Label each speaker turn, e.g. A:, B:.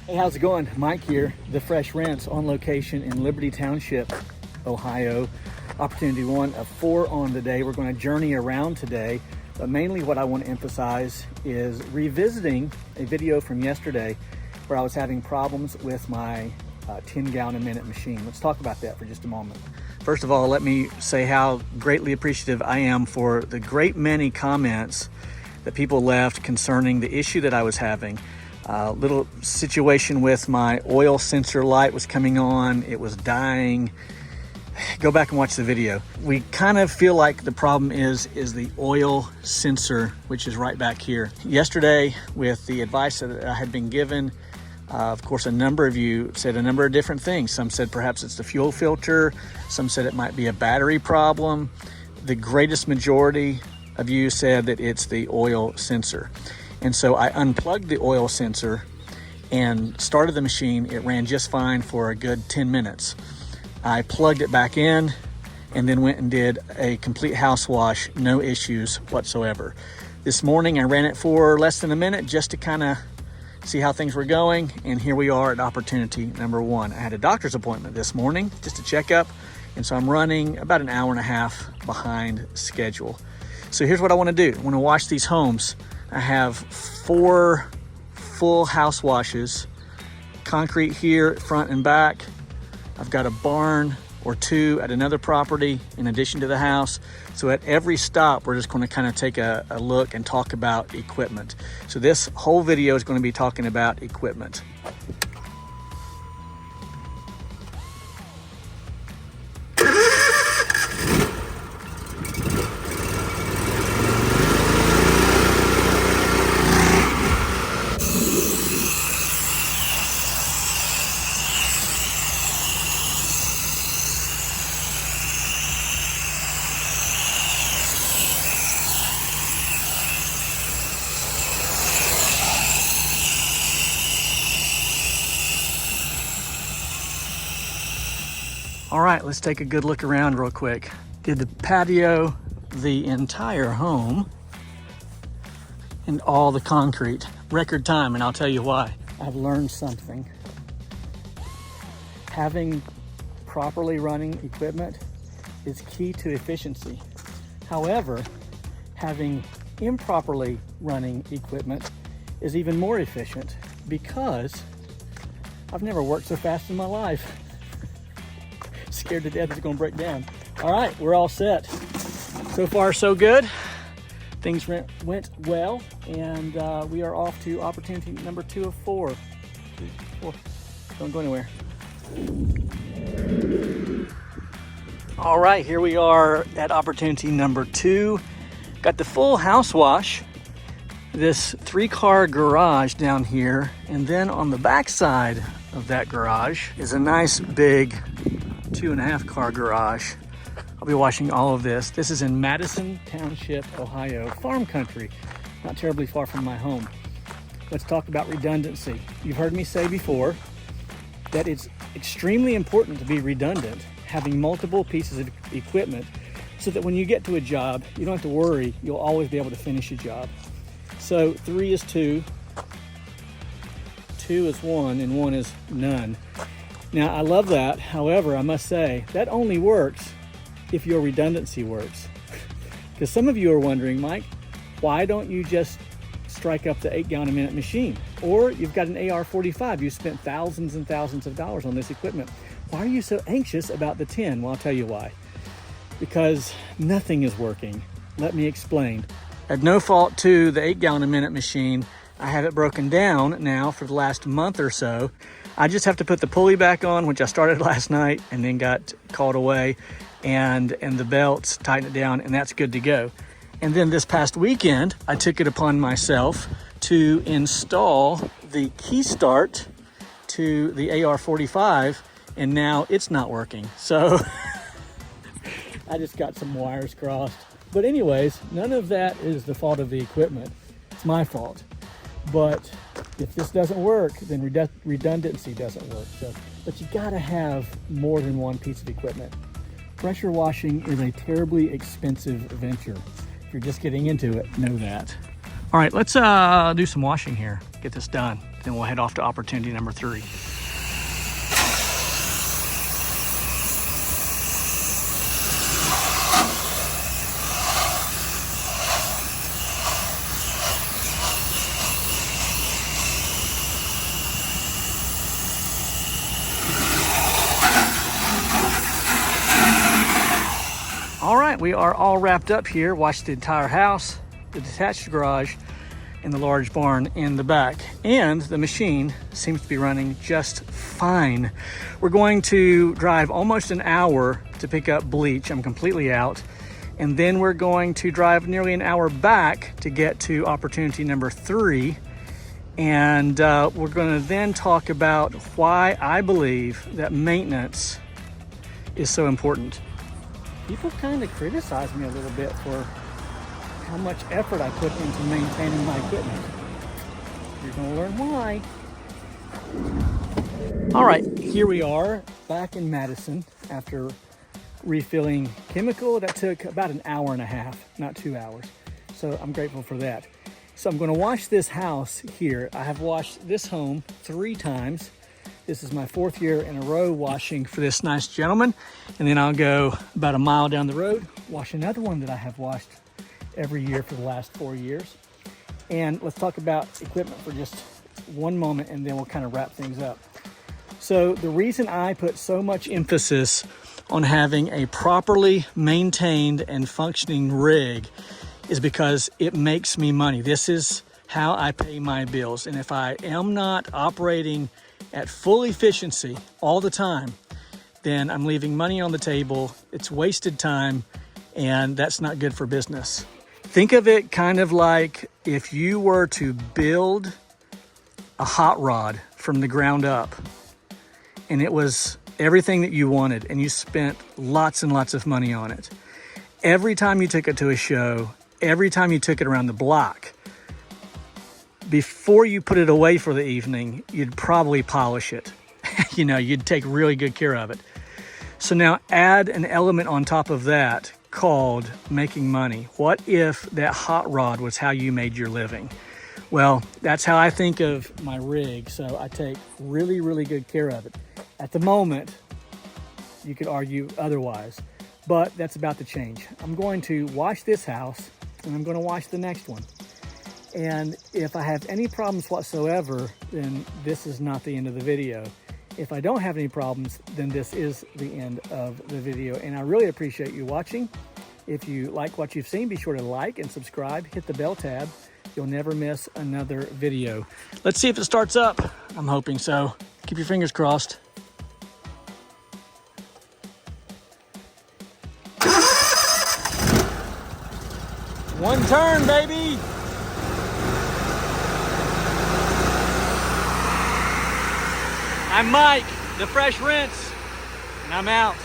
A: Hey, how's it going? Mike here, the Fresh Rinse, on location in Liberty Township, Ohio. Opportunity 1 of 4 on today. We're going to journey around today, but mainly what I want to emphasize is revisiting a video from yesterday where I was having problems with my 10 gallon a minute machine. Let's talk about that for just a moment. First of all, let me say how greatly appreciative I am for the great many comments that people left concerning the issue that I was having. Little situation with my oil sensor light was coming on, it was dying. Go back and watch the video. We kind of feel like the problem is the oil sensor, which is right back here. Yesterday, with the advice that I had been given, of course, a number of you said a number of different things. Some said perhaps it's the fuel filter. Some said it might be a battery problem. The greatest majority of you said that it's the oil sensor. And so I unplugged the oil sensor and started the machine. It ran just fine for a good 10 minutes. I plugged it back in and then went and did a complete house wash, no issues whatsoever. This morning I ran it for less than a minute just to kind of see how things were going, and here we are at opportunity number 1. I had a doctor's appointment this morning just to check up, and so I'm running about an hour and a half behind schedule. So here's what I want to do. I want to wash these homes. I have 4 full house washes, concrete here, front and back. I've got a barn or 2 at another property in addition to the house. So at every stop, we're just going to kind of take a look and talk about equipment. So this whole video is going to be talking about equipment. All right, let's take a good look around real quick. Did the patio, the entire home, and all the concrete. Record time, and I'll tell you why. I've learned something. Having properly running equipment is key to efficiency. However, having improperly running equipment is even more efficient because I've never worked so fast in my life. Scared to death it's gonna break down. All right, we're all set. So far, so good. Things went well, and we are off to opportunity number 2 of 4. Don't go anywhere. All right, here we are at opportunity number 2. Got the full house wash. This 3-car garage down here, and then on the back side of that garage is a nice big 2.5-car garage. I'll be washing all of this. This is in Madison Township, Ohio, farm country, not terribly far from my home. Let's talk about redundancy. You've heard me say before that it's extremely important to be redundant, having multiple pieces of equipment so that when you get to a job, you don't have to worry, you'll always be able to finish a job. So 3 is 2, 2 is 1, and 1 is none. Now, I love that. However, I must say, that only works if your redundancy works. Because some of you are wondering, Mike, why don't you just strike up the 8 gallon a minute machine? Or you've got an AR-45. You spent thousands and thousands of dollars on this equipment. Why are you so anxious about the 10? Well, I'll tell you why. Because nothing is working. Let me explain. At no fault to the 8 gallon a minute machine, I have it broken down now for the last month or so. I just have to put the pulley back on, which I started last night and then got called away, and the belts, tighten it down, and that's good to go. And then this past weekend, I took it upon myself to install the key start to the AR-45, and now it's not working. So I just got some wires crossed. But anyways, none of that is the fault of the equipment. It's my fault. But if this doesn't work, then redundancy doesn't work. But you gotta have more than one piece of equipment. Pressure washing is a terribly expensive venture. If you're just getting into it, know that. All right, let's do some washing here. Get this done. then we'll head off to opportunity number 3. All right, we are all wrapped up here. Watched the entire house, the detached garage, and the large barn in the back. And the machine seems to be running just fine. We're going to drive almost an hour to pick up bleach. I'm completely out. And then we're going to drive nearly an hour back to get to opportunity number 3. And we're going to then talk about why I believe that maintenance is so important. People kind of criticize me a little bit for how much effort I put into maintaining my equipment. You're going to learn why. All right, here we are back in Madison after refilling chemical. That took about an hour and a half, not 2 hours. So I'm grateful for that. So I'm going to wash this house here. I have washed this home 3 times. This is my 4th year in a row washing for this nice gentleman. And then I'll go about a mile down the road, wash another one that I have washed every year for the last 4 years. And let's talk about equipment for just one moment, and then we'll kind of wrap things up. So the reason I put so much emphasis on having a properly maintained and functioning rig is because it makes me money. This is how I pay my bills. And if I am not operating at full efficiency all the time, then I'm leaving money on the table. It's wasted time, and that's not good for business. Think of it kind of like if you were to build a hot rod from the ground up, and it was everything that you wanted, and you spent lots and lots of money on it. Every time you took it to a show, every time you took it around the block, before you put it away for the evening, you'd probably polish it. You'd take really good care of it. So now add an element on top of that called making money. What if that hot rod was how you made your living? Well, that's how I think of my rig. So I take really, really good care of it. At the moment, you could argue otherwise, but that's about to change. I'm going to wash this house, and I'm going to wash the next one. And if I have any problems whatsoever, then this is not the end of the video. If I don't have any problems, then this is the end of the video. And I really appreciate you watching. If you like what you've seen, be sure to like and subscribe. Hit the bell tab. You'll never miss another video. Let's see if it starts up. I'm hoping so. Keep your fingers crossed. One turn, baby. I'm Mike, the Fresh Rinse, and I'm out.